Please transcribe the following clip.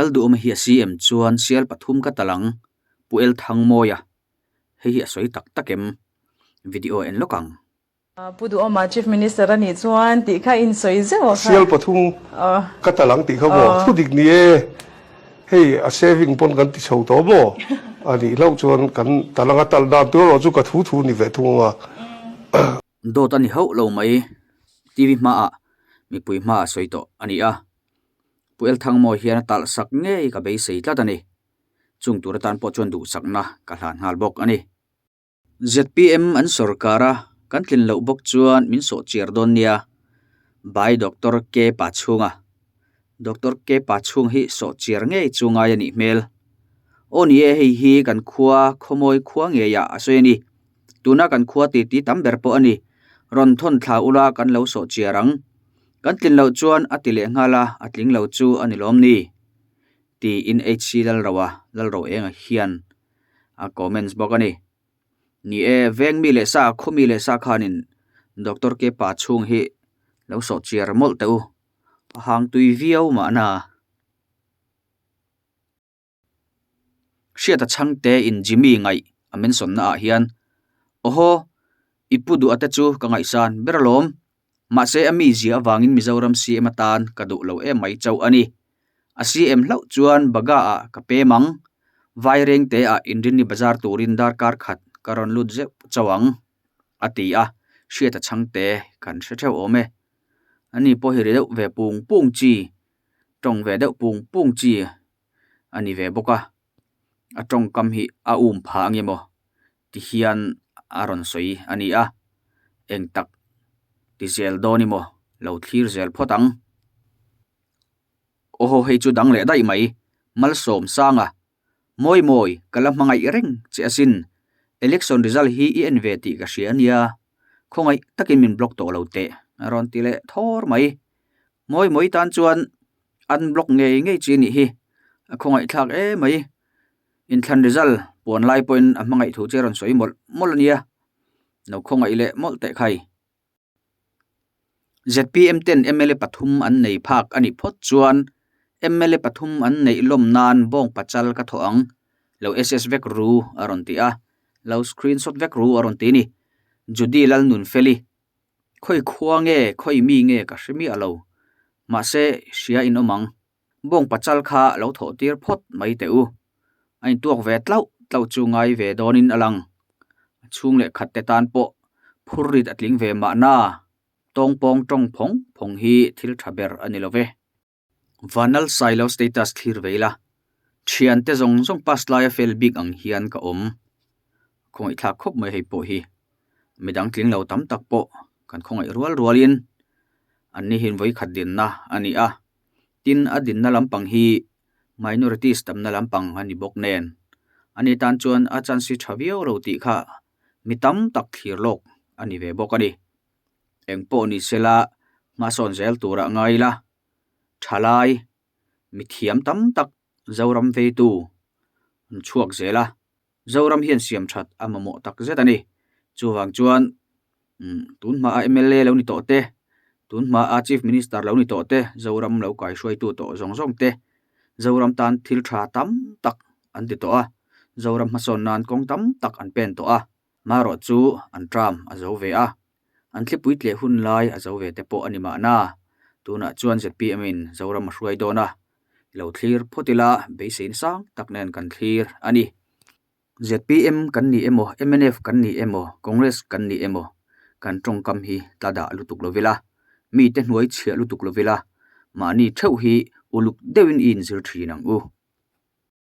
final du hi CM chuan sial pathum ka talang puel thang moya hi soi tak takem video en lokang pudu oma chief minister ani chuan ti kha in soi zewa kha sial pathum ka talang ti kha bo thudik ni e hei a saving pon kan ti chho to mo ani lo chuan kan talanga tal da tu ro chu ka thu ni ve thunga do tani ho lo mai TV ma a mi pui ma soi to ani a puel thang mo hian tal sak nge ka be sei tla tani chung tur tan po chon du sakna ka hlan hal bok ani ZPM an sarkara kan tlin lo bok chuan min so chiar don nia bai doctor ke pachunga doctor ke pachung hi so chiar nge chunga yani mel oni e hi kan khuwa khomoi khuwa nge ya asoi tuna kan khuwa ti tamber po ani ron thon thla ula kan lo so chiarang kan tlin lo chuan atile ngala atling lo chu ani lom ni ti in HC dal ro enga hian a comments bokani ni e veng mi le sa khumi le sa khanin doctor ke pachung hi lo so chiar mol teu hang tui viau ma na shiata changte in jimmy ngai amen son na hian oho ipudu atachu ka ngai san beralom ma se ami zia wangin mizoram CM tan kadu lo e mai chau ani a CM hlau chuan baga a ka pe mang vaireng te a indin ni bazar turin dar kar khat karon lut je chawang ati a shiata changte kan theu ome ani po hi re ve pung chi tong ve de pung chi ani ve boka atong kam hi a pha ngemo ti hian aron soi ani a eng tak ti zel doni mo lo thlir zel photang oho hei chu dang le dai mai mal som sanga moi kalam mangai reng che asin election result hi env ti ka hriania khongai takin min block to lo te aron ti le thor mai moi tan chuan unblock nge chi ni hi khongai thak e mai in than result pon lai point amangai thu cheron soi mol ania no khongai le mol te khai ZPM 10 MLA pathum an nei phak ani phot chuan MLA pathum an nei lom nan bong pachal ka thoang lo SS vek ru aron ti a lo screenshot vek ru aron ti ni judi lal nun feli khoi khuange khoi mi nge ka hrimi alo ma se sia in omang bong pachal kha lo tho tir phot mai teu ain tuak ve tlau chungai ve donin alang chung le khatte tan po phurrit atling ve ma na tong pong tong phong hi thil thaber anilove vanal silo status clear veila thian te zong pas lai fel big ang hian ka om khoi thak khop mai hei po hi midang tling lo tam tak po kan khongai rualin anni hin voi khat din na ani a tin adin na lampang hi minorities tam na lampang ani bok nen ani tan chuan a chan si thavio ro ti kha mitam tak thir lok ani ve bok ani engpo ni sela ma son zel tura ngai la thalai mithiam tam tak zoram ve tu chuak zela zoram hian siam that amamo tak zetani chuwang chuan tunma a MLA lo ni to te tunma a chief minister lo ni to te zoram lo kai shoi tu to zong te zoram tan thil tha tam tak an ti to a zoram ma son nan kong tam tak an pen to a maro chu an tram a zo ve a an thli puit le hun lai a zo ve te po ani ma na tuna chuan ZPM in zoram hruai dona lo thlir photila beisin sang taknen kan thlir ani ZPM kan ni emo MNF kan ni emo Congress kan ni emo kan tongkam hi tada lutuk lovila mi te hnuai chhia lutuk lovila mani theu hi uluk dewin in zir thinang u